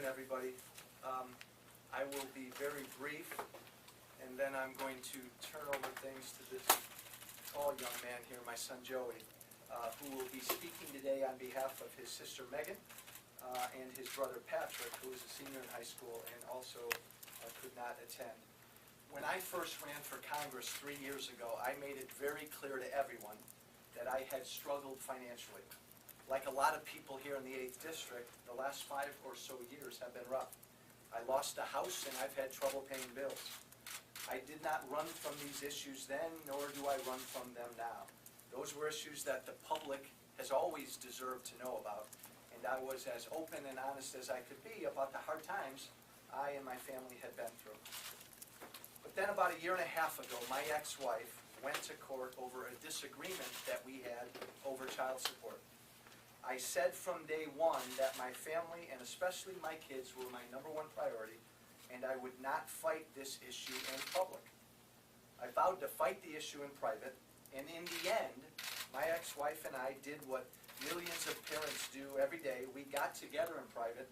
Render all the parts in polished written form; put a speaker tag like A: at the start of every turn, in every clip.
A: afternoon, everybody. I will be very brief, and then I'm going to turn over things to this tall young man here, my son Joey, who will be speaking today on behalf of his sister Megan and his brother Patrick, who is a senior in high school and also could not attend. When I first ran for Congress 3 years ago, I made it very clear to everyone that I had struggled financially. Like a lot of people here in the 8th District, the last 5 or so years have been rough. I lost a house and I've had trouble paying bills. I did not run from these issues then, nor do I run from them now. Those were issues that the public has always deserved to know about, and I was as open and honest as I could be about the hard times I and my family had been through. But then about 1.5 years ago, my ex-wife went to court over a disagreement that we had over child support. I said from day one that my family, and especially my kids, were my #1 priority, and I would not fight this issue in public. I vowed to fight the issue in private, and in the end, my ex-wife and I did what millions of parents do every day. We got together in private,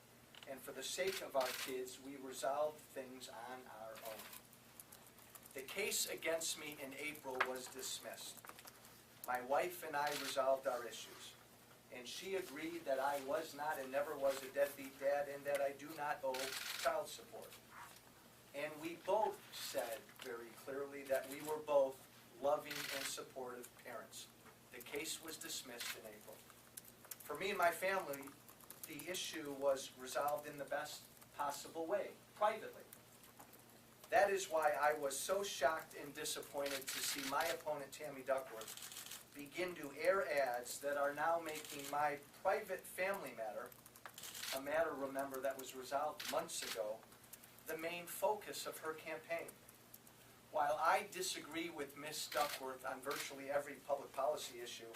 A: and for the sake of our kids, we resolved things on our own. The case against me in April was dismissed. My wife and I resolved our issues, and she agreed that I was not and never was a deadbeat dad and that I do not owe child support. And we both said very clearly that we were both loving and supportive parents. The case was dismissed in April. For me and my family, the issue was resolved in the best possible way, privately. That is why I was so shocked and disappointed to see my opponent, Tammy Duckworth, begin to air ads that are now making my private family matter, a matter, remember, that was resolved months ago, the main focus of her campaign. While I disagree with Ms. Duckworth on virtually every public policy issue,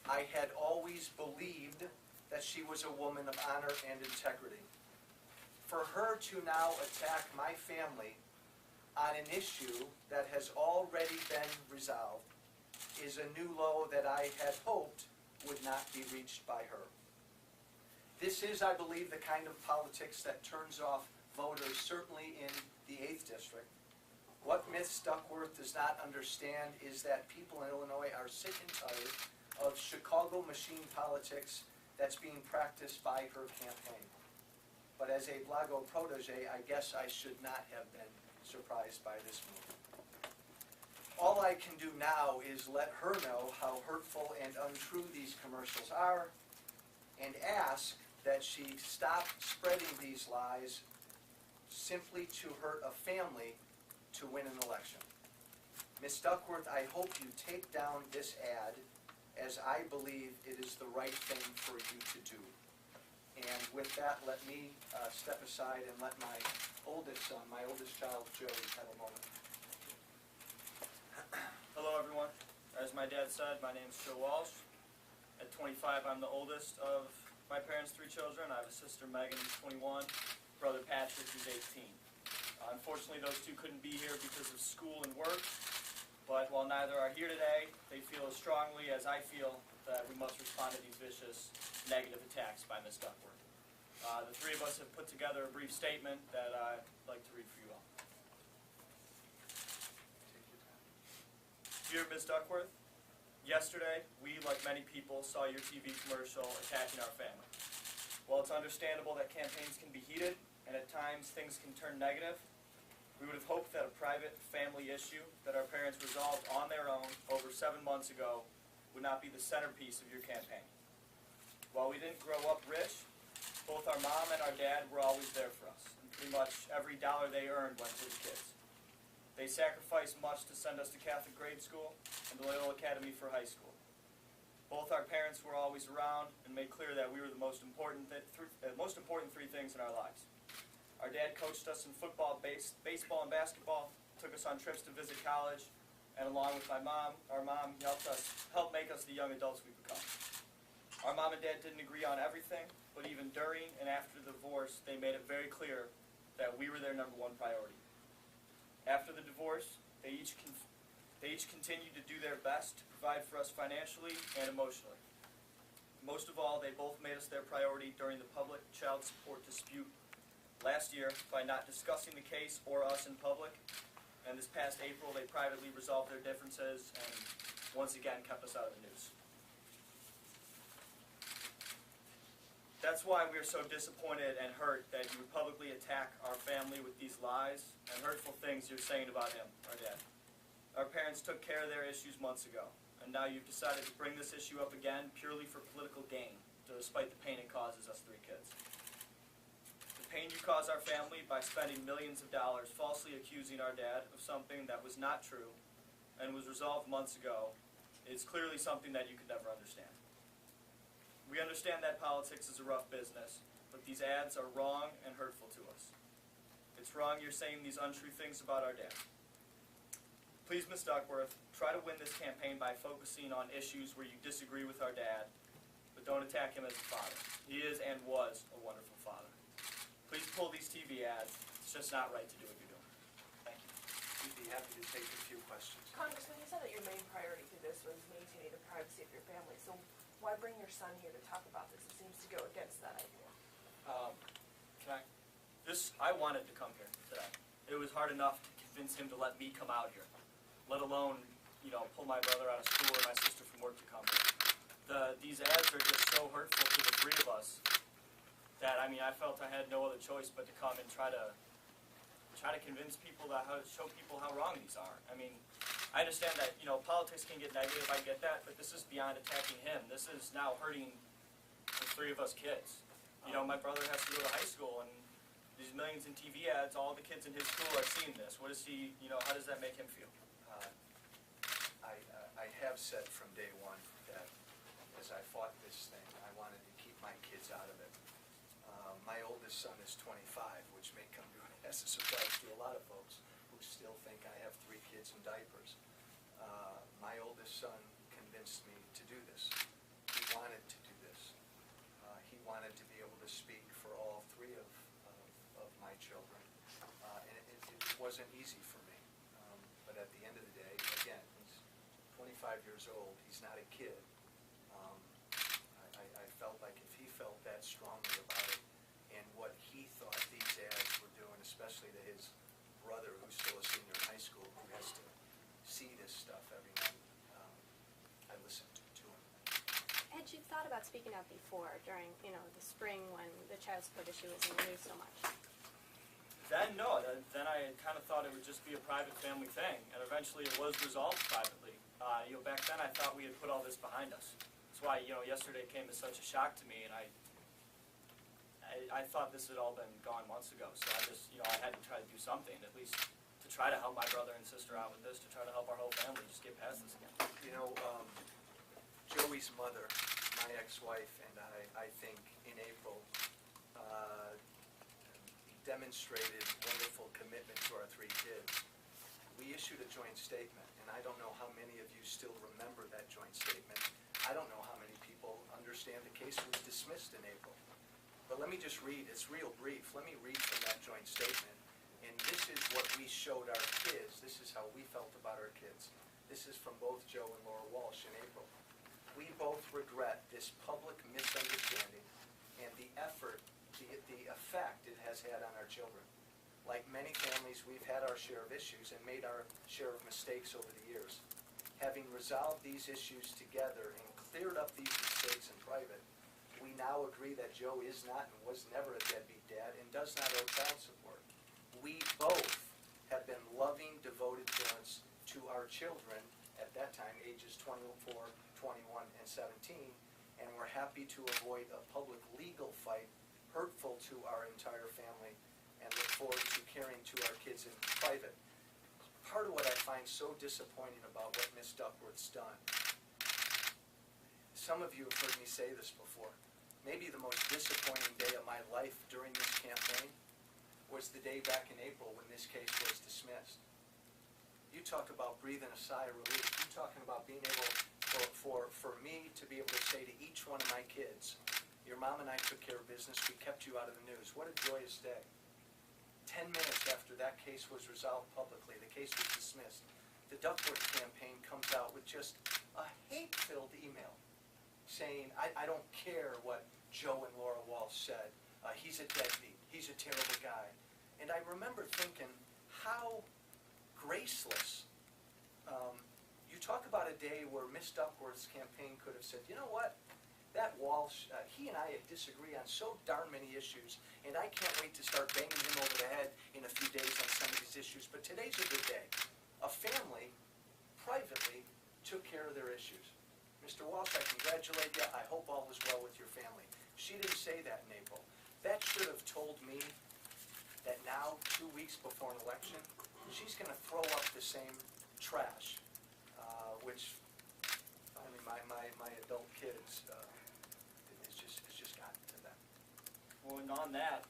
A: I had always believed that she was a woman of honor and integrity. For her to now attack my family on an issue that has already been resolved is a new low that I had hoped would not be reached by her. This is, I believe, the kind of politics that turns off voters, certainly in the 8th District. What Ms. Duckworth does not understand is that people in Illinois are sick and tired of Chicago machine politics that's being practiced by her campaign. But as a Blago protege, I guess I should not have been surprised by this move. All I can do now is let her know how hurtful and untrue these commercials are and ask that she stop spreading these lies simply to hurt a family to win an election. Ms. Duckworth, I hope you take down this ad, as I believe it is the right thing for you to do. And with that, let me step aside and let my oldest son, my oldest child, Joey, have a moment.
B: Hello everyone. As my dad said, my name is Joe Walsh. At 25, I'm the oldest of my parents' 3 children. I have a sister, Megan, who's 21, brother Patrick, who's 18. Unfortunately, those two couldn't be here because of school and work, but while neither are here today, they feel as strongly as I feel that we must respond to these vicious, negative attacks by Ms. Duckworth. The 3 of us have put together a brief statement that I'd like to read for you all. Dear Ms. Duckworth, yesterday, we, like many people, saw your TV commercial attacking our family. While it's understandable that campaigns can be heated, and at times things can turn negative, we would have hoped that a private family issue that our parents resolved on their own over 7 months ago would not be the centerpiece of your campaign. While we didn't grow up rich, both our mom and our dad were always there for us, and pretty much every dollar they earned went to the kids. They sacrificed much to send us to Catholic grade school and the Loyola Academy for high school. Both our parents were always around and made clear that we were the most important 3 things in our lives. Our dad coached us in football, baseball, and basketball, took us on trips to visit college, and along with our mom, he helped make us the young adults we've become. Our mom and dad didn't agree on everything, but even during and after the divorce, they made it very clear that we were their #1 priority. After the divorce, they each continued to do their best to provide for us financially and emotionally. Most of all, they both made us their priority during the public child support dispute last year by not discussing the case or us in public, and this past April they privately resolved their differences and once again kept us out of the news. That's why we are so disappointed and hurt that you would publicly attack our family with these lies and hurtful things you're saying about him, our dad. Our parents took care of their issues months ago, and now you've decided to bring this issue up again purely for political gain, despite the pain it causes us 3 kids. The pain you cause our family by spending millions of dollars falsely accusing our dad of something that was not true and was resolved months ago is clearly something that you could never understand. We understand that politics is a rough business, but these ads are wrong and hurtful to us. It's wrong you're saying these untrue things about our dad. Please, Ms. Duckworth, try to win this campaign by focusing on issues where you disagree with our dad, but don't attack him as a father. He is and was a wonderful father. Please pull these TV ads. It's just not right to do what you're doing. Thank you.
A: We'd be happy to take a few questions.
C: Congressman, you said that your main priority through this was maintaining the privacy of your family. So why bring your son here to talk about this? It seems to go against that idea.
B: I wanted to come here today. It was hard enough to convince him to let me come out here, let alone, pull my brother out of school or my sister from work to come here. These ads are just so hurtful to the 3 of us that, I felt I had no other choice but to come and try to convince people show people how wrong these are. I understand that, politics can get negative, I get that, but this is beyond attacking him. This is now hurting the 3 of us kids. My brother has to go to high school, and these millions in TV ads, all the kids in his school are seeing this. What is he, how does that make him feel?
A: I have said from day one that as I fought this thing, I wanted to keep my kids out of it. My oldest son is 25, which may come as a surprise to a lot of folks who still think I have 3 kids in diapers. My oldest son convinced me to do this. He wanted to do this. He wanted to be able to speak for all 3 of my children. And it wasn't easy for me. But at the end of the day, again, he's 25 years old. He's not a kid. I felt like if he felt that strongly about it and what he thought these ads were doing, especially to his brother, who's still a senior in high school, who has to see this stuff every night, I listened to him.
D: Had you thought about speaking out before, during, the spring when the child support issue was in the news so much?
B: Then, no. Then I kind of thought it would just be a private family thing, and eventually it was resolved privately. Back then I thought we had put all this behind us. That's why, yesterday came as such a shock to me, and I thought this had all been gone months ago. So I just, I had to try to do something, at least to try to help my brother and sister out with this, to try to help our whole family just get past this again.
A: Joey's mother, my ex-wife, and I think in April, demonstrated wonderful commitment to our 3 kids. We issued a joint statement, and I don't know how many of you still remember that joint statement. I don't know how many people understand the case was dismissed in April. But let me just read, it's real brief. Let me read from that joint statement. And this is what we showed our kids. This is how we felt about our kids. This is from both Joe and Laura Walsh in April. We both regret this public misunderstanding and the effect it has had on our children. Like many families, we've had our share of issues and made our share of mistakes over the years. Having resolved these issues together and cleared up these mistakes in private, we now agree that Joe is not and was never a deadbeat dad and does not owe child support. We both have been loving, devoted parents to our children, at that time ages 24, 21, and 17, and we're happy to avoid a public legal fight hurtful to our entire family and look forward to caring to our kids in private. Part of what I find so disappointing about what Ms. Duckworth's done, some of you have heard me say this before, maybe the most disappointing day of my life during this campaign was the day back in April when this case was dismissed. You talk about breathing a sigh of relief. You're talking about being able for me to be able to say to each one of my kids, your mom and I took care of business, we kept you out of the news. What a joyous day. 10 minutes after that case was resolved publicly, the case was dismissed, the Duckworth campaign comes out with just a hate-filled email saying, I don't care what Joe and Laura Walsh said. He's a deadbeat. He's a terrible guy. And I remember thinking, how graceless. You talk about a day where Miss Duckworth's campaign could have said, you know what? That Walsh, he and I disagree on so darn many issues, and I can't wait to start banging him over the head in a few days on some of these issues, but today's a good day. A family, privately, took care of their issues. Mr. Walsh, I congratulate you. I hope all is well with your family. She didn't say that in April. That should have told me that now, 2 weeks before an election, she's going to throw up the same trash, which, finally, my adult kids, it's just gotten to them.
B: Well, and on that,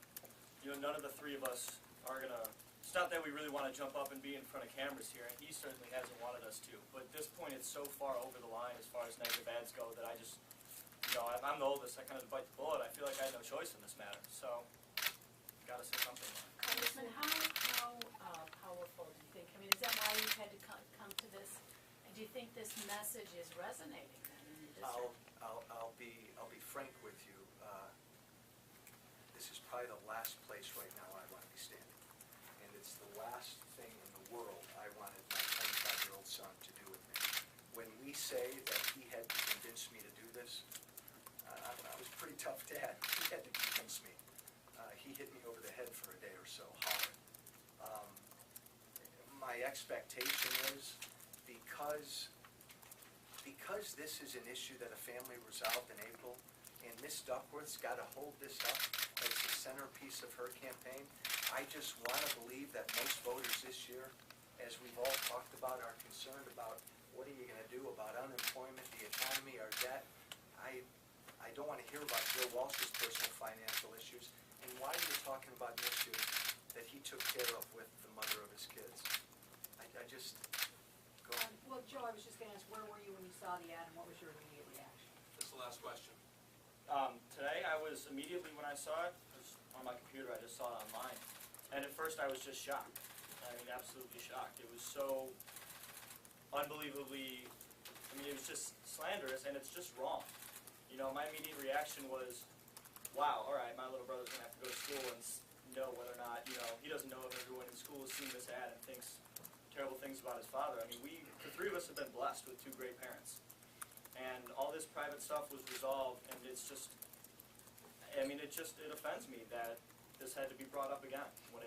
B: none of the three of us are gonna. It's not that we really want to jump up and be in front of cameras here, and he certainly hasn't wanted us to. But at this point, it's so far over the line as far as negative ads go that I just, I'm the oldest. I kind of bite the bullet. I feel like I had no choice in this matter. So, gotta say something.
E: Congressman, how powerful do you think? I mean, is that why you've had to come to this? And do you think this message is resonating then in the district?
A: I'll be frank with you. This is probably the last place right now I want to be standing, and it's the last thing in the world I wanted my 25-year-old son to do with me. When we say that he had to convince me to do this, I was a pretty tough dad. He had to convince me. He hit me over the head for a day or so hard. My expectation is because this is an issue that a family resolved in April, and Miss Duckworth's got to hold this up as the centerpiece of her campaign, I just want to believe that most voters this year, as we've all talked about, are concerned about what are you going to do about unemployment, the economy, our debt. I don't want to hear about Joe Walsh's personal financial issues, and why are you talking about an issue that he took care of with the mother of his kids? I just... Go on.
E: Well, Joe, I was just going to ask, where were you when you saw the ad, and what was your immediate reaction?
F: That's the last question.
B: Today, I was immediately when I saw it, on my computer, I just saw it online. And at first, I was just shocked. I mean, absolutely shocked. It was so unbelievably, it was just slanderous, and it's just wrong. My immediate reaction was, wow, all right, my little brother's going to have to go to school and know whether or not, he doesn't know if everyone in school has seen this ad and thinks terrible things about his father. I mean, the three of us have been blessed with two great parents. And all this private stuff was resolved, and it's just, it offends me that this had to be brought up again when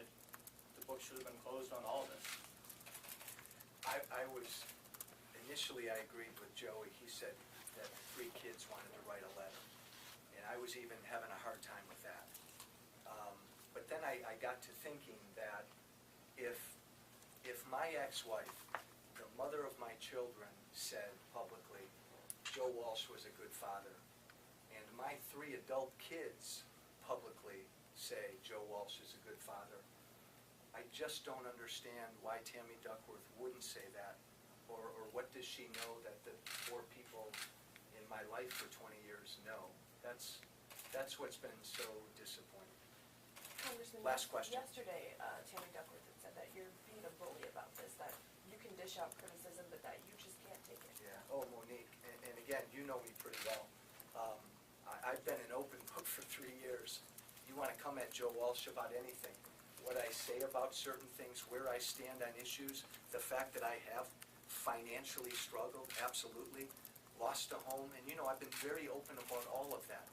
B: the book should have been closed on all of this.
A: Initially I agreed with Joey. He said that 3 kids wanted to write a letter, and I was even having a hard time with that. But then I got to thinking that if my ex-wife, the mother of my children, said publicly, Joe Walsh was a good father, and my 3 adult kids publicly say Joe Walsh is a good father, I just don't understand why Tammy Duckworth wouldn't say that, or what does she know that the 4 people in my life for 20 years know? That's what's been so disappointing.
C: Congressman,
A: Last question.
C: Yesterday, Tammy Duckworth had said that you're being a bully about this, that you can dish out criticism, but that you just can't take it.
A: Yeah. Oh, Monique, and again, you know me pretty well. I've been an open book for 3 years. You want to come at Joe Walsh about anything, what I say about certain things, where I stand on issues, the fact that I have financially struggled, absolutely, lost a home, and I've been very open about all of that.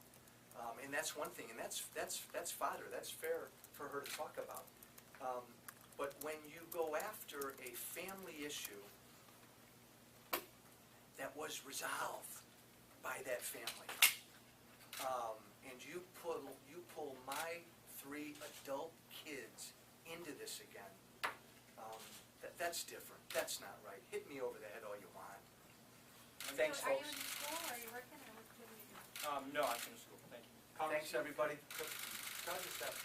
A: And that's one thing, and that's fodder, that's fair for her to talk about. But when you go after a family issue that was resolved by that family, and you pull my 3 adult kids into this again, that's different. That's not right. Hit me over the head all you want. Thanks,
E: Are you
A: folks.
E: in school, or are you working, or what are you doing?
B: No, I finished school. Thank you.
A: Thanks, everybody. Can I just have